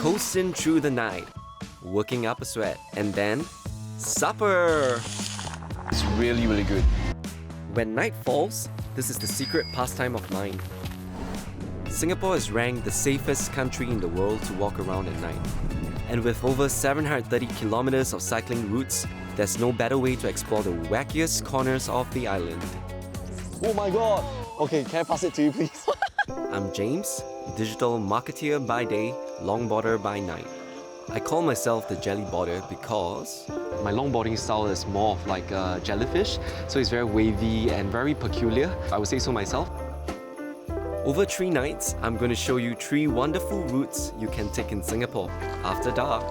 Coasting through the night, working up a sweat, and then supper! It's really, really good. When night falls, this is the secret pastime of mine. Singapore is ranked the safest country in the world to walk around at night. And with over 730 kilometres of cycling routes, there's no better way to explore the wackiest corners of the island. Oh my god! Okay, can I pass it to you, please? I'm James, digital marketeer by day, longboarder by night. I call myself the jellyboarder because my longboarding style is more of like a jellyfish, so it's very wavy and very peculiar. I would say so myself. Over 3 nights, I'm going to show you 3 wonderful routes you can take in Singapore after dark.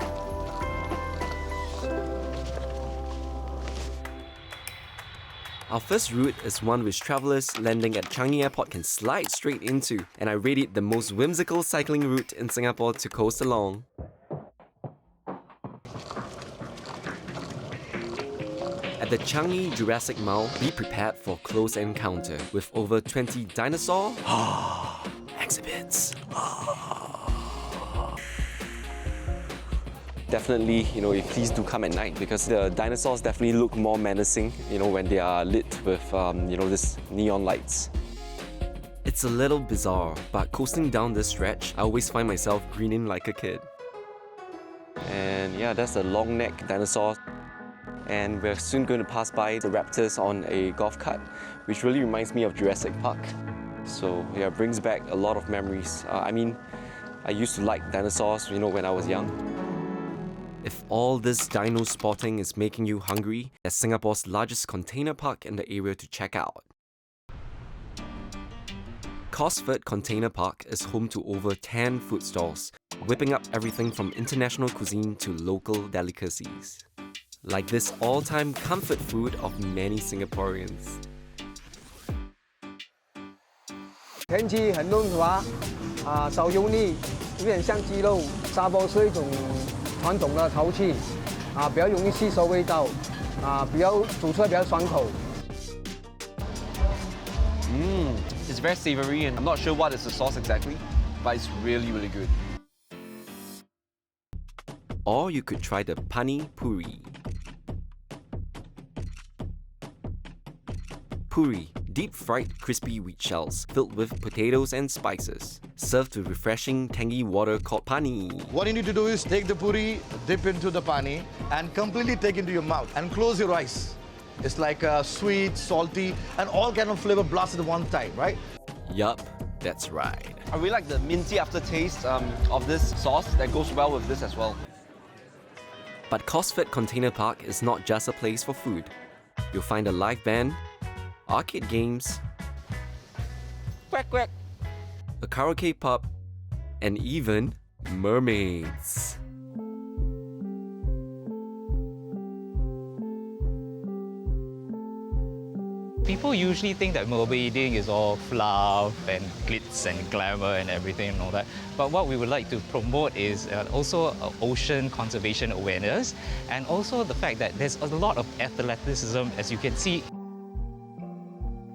Our first route is one which travellers landing at Changi Airport can slide straight into, and I rate it the most whimsical cycling route in Singapore to coast along. At the Changi Jurassic Mall, be prepared for a close encounter with over 20 dinosaur exhibits. Definitely, please do come at night because the dinosaurs definitely look more menacing, when they are lit with, this neon lights. It's a little bizarre, but coasting down this stretch, I always find myself grinning like a kid. And yeah, that's a long neck dinosaur. And we're soon going to pass by the raptors on a golf cart, which really reminds me of Jurassic Park. So yeah, it brings back a lot of memories. I used to like dinosaurs, when I was young. If all this dino spotting is making you hungry, there's Singapore's largest container park in the area to check out. Cosford Container Park is home to over 10 food stalls, whipping up everything from international cuisine to local delicacies. Like this all-time comfort food of many Singaporeans. 天气很温和，少油腻，有点像鸡肉。沙煲是一种传统的陶器，比较容易吸收味道，煮出来比较爽口。It's very savoury and I'm not sure what is the sauce exactly, but it's really, really good. Or you could try the Pani Puri. Puri, deep-fried crispy wheat shells filled with potatoes and spices, served with refreshing tangy water called pani. What you need to do is take the puri, dip into the pani, and completely take into your mouth and close your eyes. It's like sweet, salty, and all kind of flavor blasted at one time, right? Yup, that's right. I really like the minty aftertaste of this sauce that goes well with this as well. But Cosford Container Park is not just a place for food. You'll find a live band, arcade games, Quack quack. a karaoke pub, and even mermaids. People usually think that mermaiding is all fluff and glitz and glamour and everything and all that. But what we would like to promote is also ocean conservation awareness and also the fact that there's a lot of athleticism, as you can see.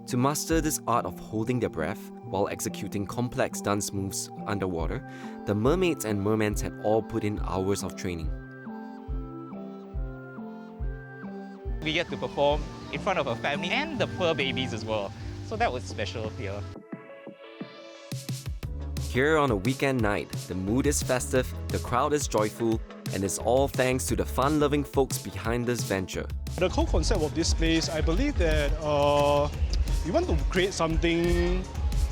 To master this art of holding their breath while executing complex dance moves underwater, the mermaids and mermen had all put in hours of training. We get to perform in front of a family and the fur babies as well. So that was special here. Here on a weekend night, the mood is festive, the crowd is joyful, and it's all thanks to the fun-loving folks behind this venture. The whole concept of this place, I believe that we want to create something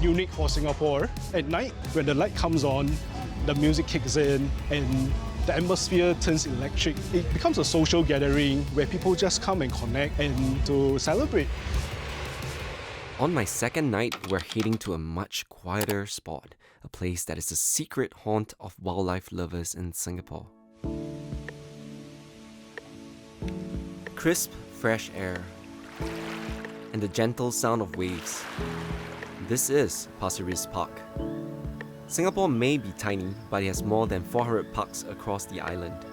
unique for Singapore. At night, when the light comes on, the music kicks in, and the atmosphere turns electric. It becomes a social gathering where people just come and connect and to celebrate. On my second night, we're heading to a much quieter spot, a place that is a secret haunt of wildlife lovers in Singapore. Crisp, fresh air, and the gentle sound of waves. This is Pasir Ris Park. Singapore may be tiny, but it has more than 400 parks across the island.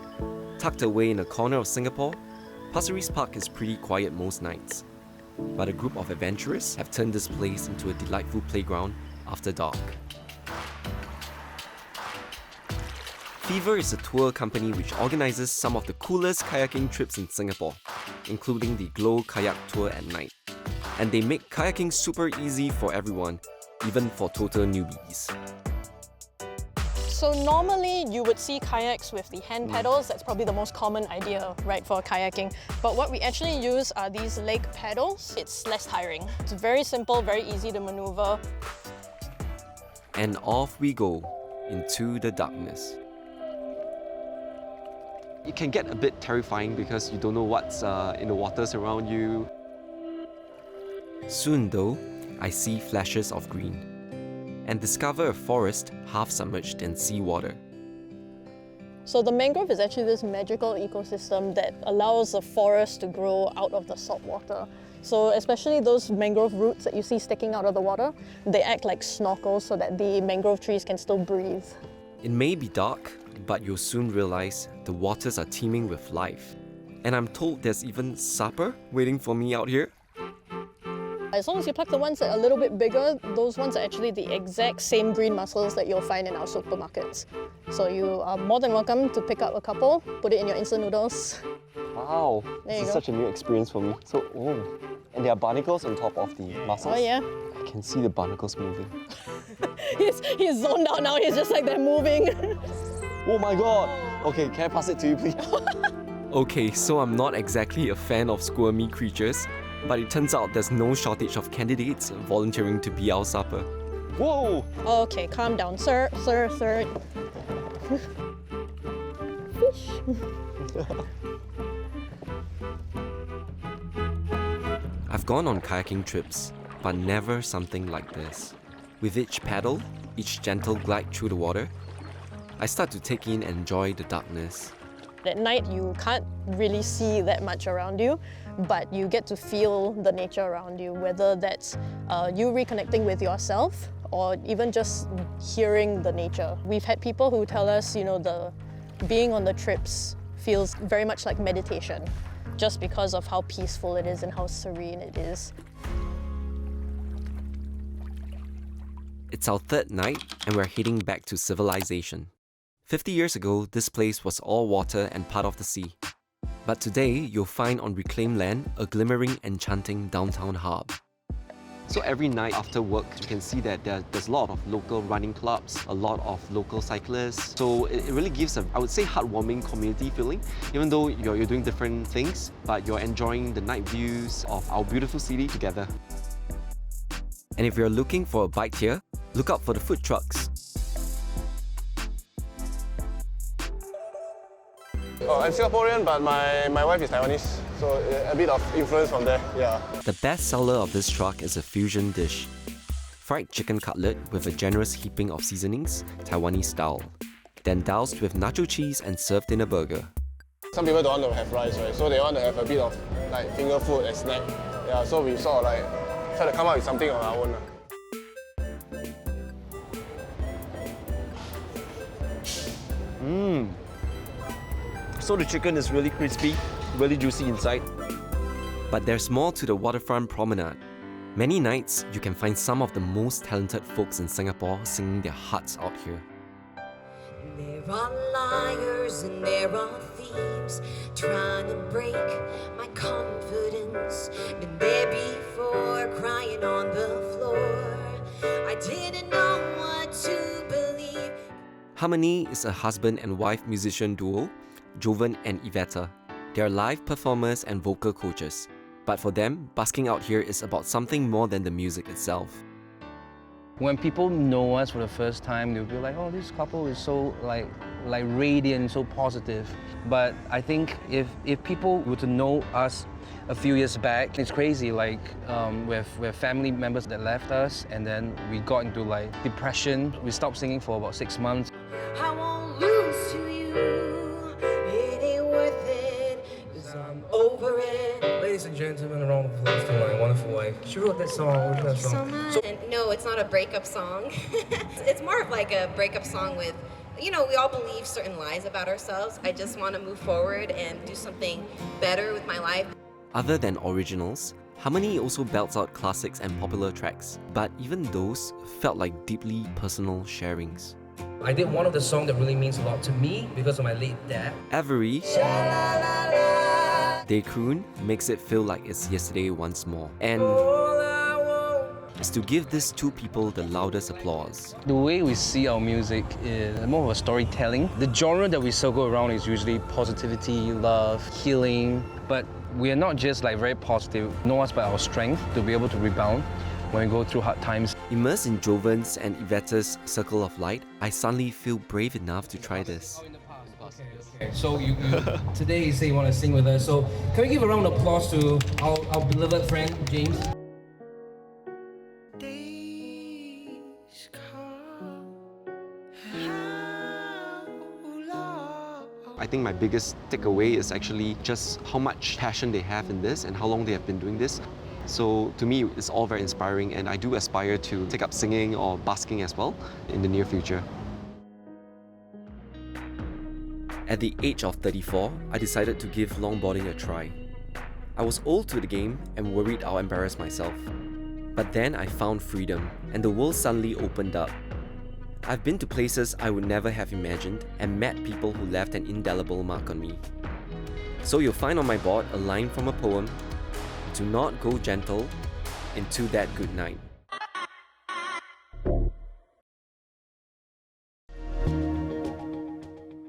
Tucked away in a corner of Singapore, Pasir Ris Park is pretty quiet most nights. but a group of adventurers have turned this place into a delightful playground after dark. Fever is a tour company which organises some of the coolest kayaking trips in Singapore, including the Glow Kayak Tour at night. And they make kayaking super easy for everyone, even for total newbies. So normally you would see kayaks with the hand pedals. That's probably the most common idea, right, for kayaking. But what we actually use are these leg pedals. It's less tiring. It's very simple, very easy to maneuver. And off we go into the darkness. It can get a bit terrifying because you don't know what's in the waters around you. Soon though, I see flashes of green and discover a forest half submerged in seawater. So the mangrove is actually this magical ecosystem that allows the forest to grow out of the salt water. So especially those mangrove roots that you see sticking out of the water, they act like snorkels so that the mangrove trees can still breathe. It may be dark, but you'll soon realize the waters are teeming with life. And I'm told there's even supper waiting for me out here. As long as you pluck the ones that are a little bit bigger, those ones are actually the exact same green mussels that you'll find in our supermarkets. So you are more than welcome to pick up a couple, put it in your instant noodles. Wow, There you this is go. such a new experience for me. So, and there are barnacles on top of the mussels. Oh yeah. I can see the barnacles moving. He's zoned out now, he's just like they're moving. Oh my god! Okay, can I pass it to you, please? Okay, so I'm not exactly a fan of squirmy creatures, but it turns out there's no shortage of candidates volunteering to be our supper. Whoa! Okay, calm down, sir. Fish. I've gone on kayaking trips, but never something like this. With each paddle, each gentle glide through the water, I start to take in and enjoy the darkness. At night, you can't really see that much around you, but you get to feel the nature around you, whether that's you reconnecting with yourself or even just hearing the nature. We've had people who tell us, the being on the trips feels very much like meditation, just because of how peaceful it is and how serene it is. It's our third night and we're heading back to civilization. 50 years ago, this place was all water and part of the sea. But today, you'll find on reclaimed land a glimmering, enchanting downtown hub. So every night after work, you can see that there's a lot of local running clubs, a lot of local cyclists. So it really gives I would say, heartwarming community feeling. Even though you're doing different things, but you're enjoying the night views of our beautiful city together. And if you're looking for a bite here, look out for the food trucks. Oh, I'm Singaporean, but my wife is Taiwanese, so a bit of influence from there, yeah. The best seller of this truck is a fusion dish. Fried chicken cutlet with a generous heaping of seasonings, Taiwanese style. Then doused with nacho cheese and served in a burger. Some people don't want to have rice, right? So they want to have a bit of like finger food and snack. Yeah, so we sort of like try to come up with something on our own. So the chicken is really crispy, really juicy inside. But there's more to the Waterfront Promenade. Many nights, you can find some of the most talented folks in Singapore singing their hearts out here. There are liars and there are thieves trying to break my confidence. Been there before, crying on the floor. I didn't know what to believe. Harmon-ee is a husband and wife musician duo, Jovan and Iveta. They're live performers and vocal coaches. But for them, busking out here is about something more than the music itself. When people know us for the first time, they'll be like, oh, this couple is so like radiant, so positive. But I think if people were to know us a few years back, it's crazy. Like we have family members that left us, and then we got into like depression. We stopped singing for about 6 months. I won't lose to you. It ain't worth it, 'cause I'm over it. Ladies and gentlemen around the place to my wonderful wife. She wrote that song. Thank you so much. And no, it's not a breakup song. It's more of like a breakup song with, we all believe certain lies about ourselves. I just want to move forward and do something better with my life. Other than originals, Harmon-ee also belts out classics and popular tracks, but even those felt like deeply personal sharings. I did one of the songs that really means a lot to me because of my late dad. Every they croon makes it feel like it's yesterday once more. And is to give these two people the loudest applause. The way we see our music is more of a storytelling. The genre that we circle around is usually positivity, love, healing, but we are not just like very positive. Know us by our strength to be able to rebound when we go through hard times. Immersed in Jovan's and Yvette's circle of light, I suddenly feel brave enough to try this. Okay, so you today you say you want to sing with us, so can we give a round of applause to our beloved friend, James? I think my biggest takeaway is actually just how much passion they have in this and how long they have been doing this. So to me, it's all very inspiring, and I do aspire to take up singing or busking as well in the near future. At the age of 34, I decided to give longboarding a try. I was old to the game and worried I'll embarrass myself. But then I found freedom, and the world suddenly opened up. I've been to places I would never have imagined and met people who left an indelible mark on me. So you'll find on my board a line from a poem: "Do not go gentle into that good night."